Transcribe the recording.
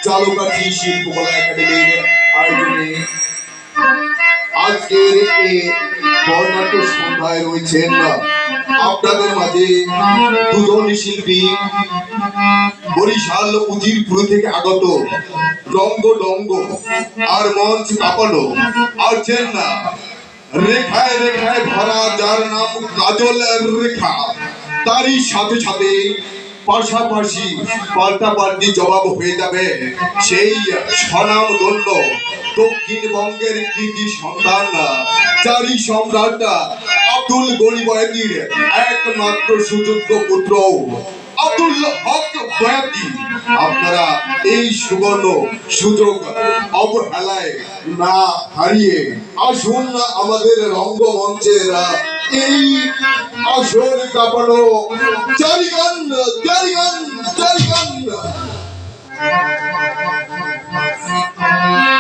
চালুকাঠি শিল্পকলা একাডেমির আয়োজনে আজকের এই বর্ণাঢ্য সন্ধ্যায় রয়েছেন আপনাদের মাঝে দুজন শিল্পী বরিশাল উজিরপুর থেকে আগত রঙ্গ ডঙ্গ আর মঞ্চ কাঁপানো আছেন না রেখায় রেখায় ভরা যার নাম কাজল রেখা। তারই সাথে সাথে পাশাপাশি পাল্টাপাল্টি জবাব হয়ে যাবে সেই স্বনামধন্য দক্ষিণবঙ্গের কৃতি সন্তান চারি সম্রাট আব্দুল গনি বয়াতির একমাত্র সুযোগ্য পুত্র আব্দুল হক বয়াতি। আপনারা এই সুবর্ণ সুযোগ অবহেলায় না হারিয়ে আসুন আমাদের রঙ্গমঞ্চের এই আসর কাঁপানো জারিগান জারিগান জারিগান।